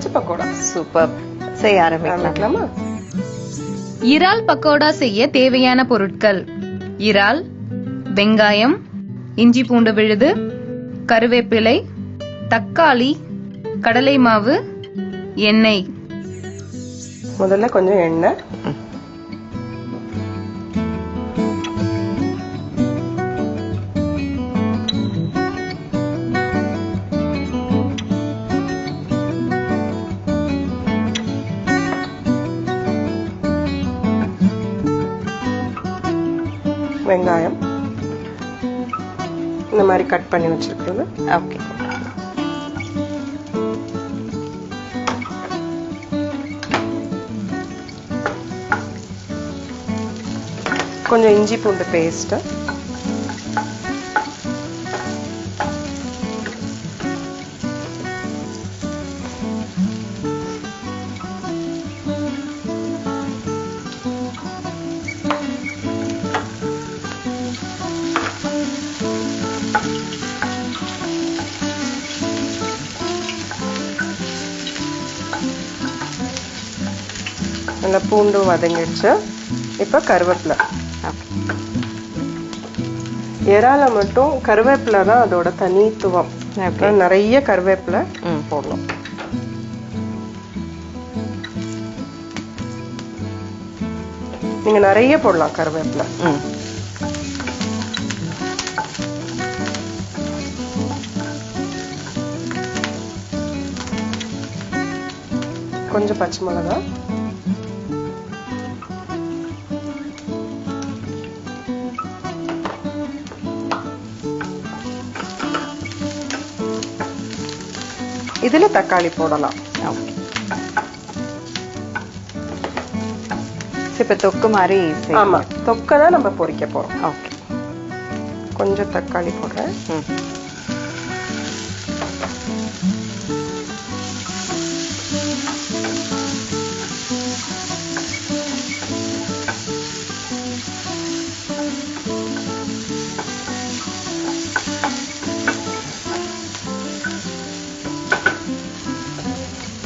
வச்சு பக்கோடா. சூப்பர். செய்ய ஆரம்பிக்கலாமா? இறால் பக்கோடா செய்ய தேவையான பொருட்கள்: இறால், வெங்காயம், இஞ்சி பூண்டு விழுது, கருவேப்பிலை, தக்காளி, கடலை மாவு, எண்ணெய். முதல்ல கொஞ்சம் எண்ணெய், வெங்காயம் இந்த மாதிரி கட் பண்ணி வச்சிருக்கிறது. ஓகே. கொஞ்சம் இஞ்சி பூண்டு பேஸ்ட், நல்லா பூண்டு வதங்கிடுச்சு. இப்ப கருவேப்பிலை. இறால மட்டும் கருவேப்பிலை தான் அதோட தனித்துவம். நிறைய கருவேப்பிலை போடணும். நீங்க நிறைய போடலாம் கருவேப்பிலை. கொஞ்சம் பச்சை மிளகாய், இதுல தக்காளி போடலாம். இப்ப தொக்கு மாதிரி. ஆமா, தொக்கை தான் நம்ம பொரிக்க போறோம். ஓகே. கொஞ்சம் தக்காளி போடுறேன்.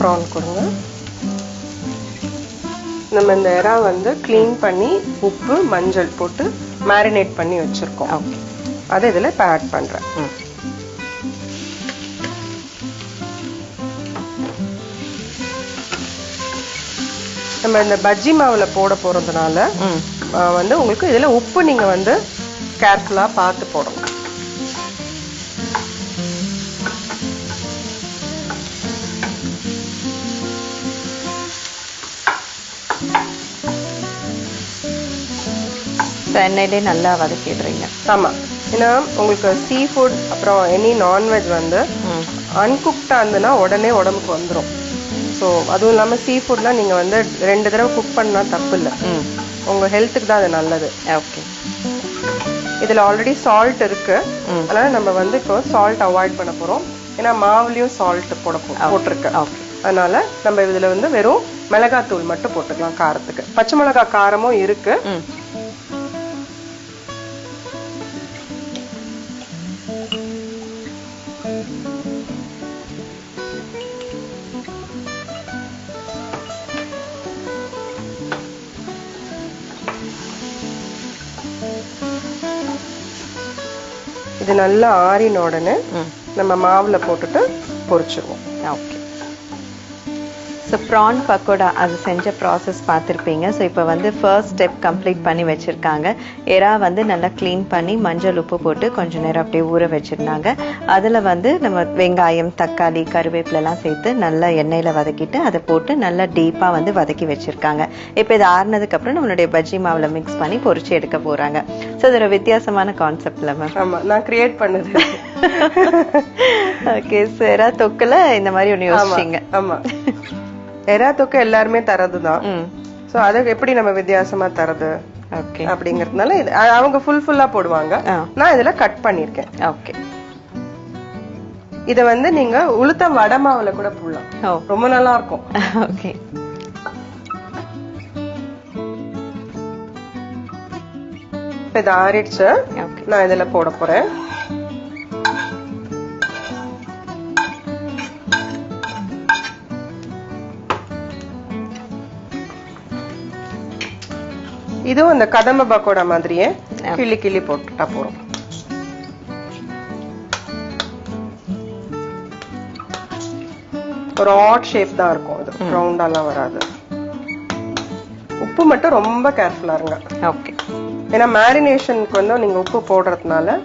ப்ரான் கொடுங்க. நம்ம இந்த இறா வந்து க்ளீன் பண்ணி உப்பு மஞ்சள் போட்டு மேரினேட் பண்ணி வச்சிருக்கோம். அதை இதில் இப்போ ஆட் பண்ணுறேன். நம்ம இந்த பஜ்ஜி மாவில் போட போகிறதுனால வந்து உங்களுக்கு இதில் உப்பு நீங்கள் வந்து கேர்ஃபுல்லாக பார்த்து போடணும். எண்ணெயிலே நல்லா வதக்கிடுறீங்க. ஆமா, ஏன்னா உங்களுக்கு சீ ஃபுட் அப்புறம் எனி நான்வெஜ் வந்து அன்குக்டா இருந்ததுன்னா உடனே உடம்புக்கு வந்துடும். ஸோ அதுவும் இல்லாமல் சீ ஃபுட்லாம் நீங்கள் வந்து 2 தடவை குக் பண்ணா தப்பு இல்லை. உங்கள் ஹெல்த்துக்கு தான் அது நல்லது. ஓகே. இதில் ஆல்ரெடி சால்ட் இருக்கு, அதனால நம்ம வந்து இப்போ சால்ட் அவாய்ட் பண்ண போகிறோம். ஏன்னா மாவுலையும் சால்ட் போட்டிருக்கு. அதனால நம்ம இதில் வந்து வெறும் மிளகாத்தூள் மட்டும் போட்டுக்கலாம் காரத்துக்கு. பச்சை மிளகாய் காரமும் இருக்கு. இது நல்லா ஆறின உடனே நம்ம மாவுல போட்டுட்டு பொரிச்சிருவோம். ஓகே. ஸோ ப்ரான் பக்கோடா அது செஞ்ச ப்ராசஸ் பார்த்துருப்பீங்க. ஸோ இப்போ வந்து ஃபர்ஸ்ட் ஸ்டெப் கம்ப்ளீட் பண்ணி வச்சுருக்காங்க. எறா வந்து நல்லா க்ளீன் பண்ணி மஞ்சள் உப்பு போட்டு கொஞ்சம் நேரம் அப்படியே ஊற வச்சுருந்தாங்க. அதில் வந்து நம்ம வெங்காயம், தக்காளி, கருவேப்பிலெலாம் சேர்த்து நல்லா எண்ணெயில் வதக்கிட்டு அதை போட்டு நல்லா டீப்பாக வந்து வதக்கி வச்சுருக்காங்க. இப்போ இது ஆறுனதுக்கப்புறம் நம்மளுடைய பஜ்ஜி மாவில் மிக்ஸ் பண்ணி பொரிச்சு எடுக்க போகிறாங்க. ஸோ இது ஒரு வித்தியாசமான கான்செப்ட்ல மேம். ஆமாம், நான் கிரியேட் பண்ணது. ஓகே. ஸோ எறா தொக்கில் இந்த மாதிரி ஒன்று யோசிச்சிங்க. ஆமாம், எறா தொக்கு எல்லாருமே தரதுதான். சோ அத எப்படி நம்ம வித்தியாசமா தரது அப்படிங்கறதுனால அவங்க ஃபுல்லா போடுவாங்க. நான் இதுல கட் பண்ணிருக்கேன். ஓகே. இத வந்து நீங்க உளுத்தம் வடை மாவுல கூட போடலாம், ரொம்ப நல்லா இருக்கும். ஓகே. இது ஆறிடுச்சு, நான் இதுல போட போறேன். இதுவும் அந்த கதம்ப பக்கோடா மாதிரியே கிள்ளி கிள்ளி போட்டுட்டா போறோம். ஒரு ஆட் ஷேப் தான் இருக்கும், இது ரவுண்டாலாம் வராது. உப்பு மட்டும் ரொம்ப கேர்ஃபுல்லா இருங்க. ஓகே. ஏன்னா மேரினேஷனுக்கு வந்து நீங்க உப்பு போடுறதுனால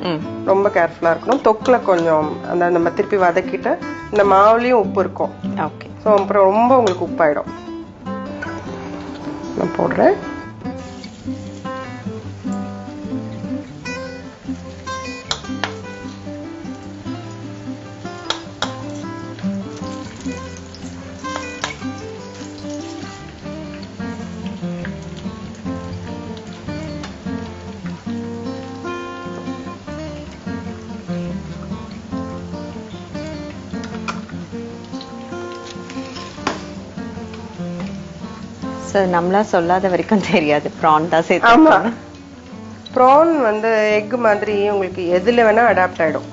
ரொம்ப கேர்ஃபுல்லா இருக்கணும். தொக்குல கொஞ்சம் அந்த நம்ம திருப்பி வதக்கிட்டு இந்த மாவுலயும் உப்பு இருக்கும். ஓகே. ஸோ அப்புறம் ரொம்ப உங்களுக்கு உப்பாயிடும். நான் போடுறேன். நம்மளா சொல்லாத வரைக்கும் தெரியாது, ப்ரான் தான் சேர்த்து. ஆமா, ப்ரான் வந்து எக் மாதிரி உங்களுக்கு எதுல வேணா அடாப்ட் ஆயிடும்.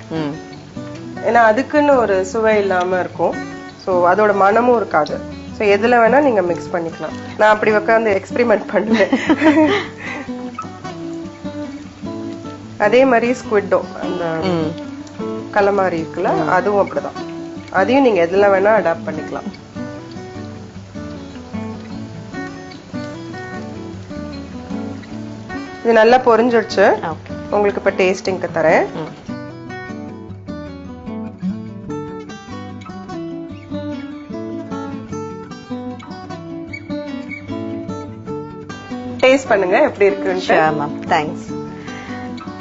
ஏன்னா அதுக்குன்னு ஒரு சுவை இல்லாம இருக்கும். ஸோ அதோட மனமும் இருக்காது. ஸோ எதுல வேணா நீங்க மிக்ஸ் பண்ணிக்கலாம். நான் அப்படி உட்காந்து எக்ஸ்பெரிமெண்ட் பண்ணுவேன். அதே மாதிரி ஸ்குவிட்டோ, அந்த கலமாரி இருக்குல்ல, அதுவும் அப்படிதான். அதையும் நீங்க எதுல வேணா அடாப்ட் பண்ணிக்கலாம். இது நல்லா பொரிஞ்சிடுச்சு. உங்களுக்கு இப்ப டேஸ்டிங்க்கு தரேன். டேஸ்ட் பண்ணுங்க எப்படி இருக்குன்னு. தேங்க்ஸ்.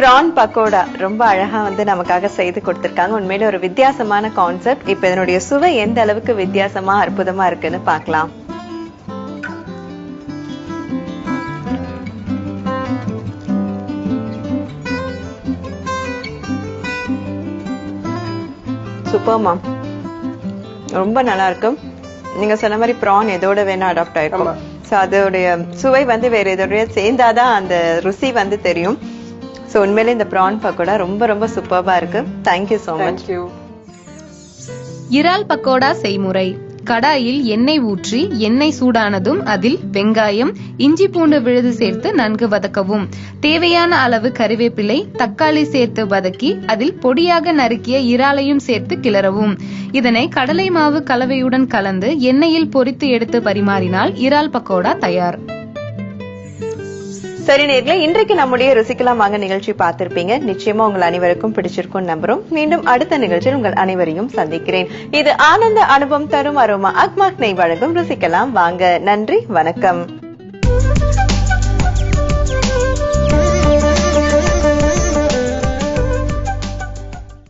ப்ரான் பக்கோடா ரொம்ப அழகா வந்து நமக்காக செய்து கொடுத்திருக்காங்க. உண்மையில ஒரு வித்தியாசமான கான்செப்ட். இப்ப இதனுடைய சுவை எந்த அளவுக்கு வித்தியாசமா அற்புதமா இருக்குன்னு பார்க்கலாம். சூப்பர் மேம், ரொம்ப நல்லா இருக்கும். நீங்க சொன்ன மாதிரி ப்ரான் எதோட வேணா அடாப்ட் ஆயிருக்கும். சோ அதோடைய சுவை வந்து வேற எதோடய சேர்ந்தாதான் அந்த ருசி வந்து தெரியும். சோ உண்மையிலே இந்த ப்ரான் பக்கோடா ரொம்ப ரொம்ப சூப்பர்பா இருக்கு. Thank you so much. இறால் பக்கோடா செய்முறை. கடாயில் எண்ணெய் ஊற்றி எண்ணெய் சூடானதும் அதில் வெங்காயம், இஞ்சி பூண்டு விழுது சேர்த்து நன்கு வதக்கவும். தேவையான அளவு கறிவேப்பிலை, தக்காளி சேர்த்து வதக்கி அதில் பொடியாக நறுக்கிய இறாலையும் சேர்த்து கிளறவும். இதனை கடலை மாவு கலவையுடன் கலந்து எண்ணெயில் பொரித்து எடுத்து பரிமாறினால் இறால் பக்கோடா தயார். சரி நேர்களே, இன்றைக்கு நம்முடைய ருசிக்கலாம் வாங்க நிகழ்ச்சி பார்த்திருப்பீங்க. நிச்சயமா உங்கள் அனைவருக்கும் பிடிச்சிருக்கும் நம்புறோம். மீண்டும் அடுத்த நிகழ்ச்சியில் உங்கள் அனைவரையும் சந்திக்கிறேன். இது ஆனந்த அனுபவம் தரும் அரோமா அக்மாக் நெய் வழங்கும் ருசிக்கலாம் வாங்க. நன்றி, வணக்கம்.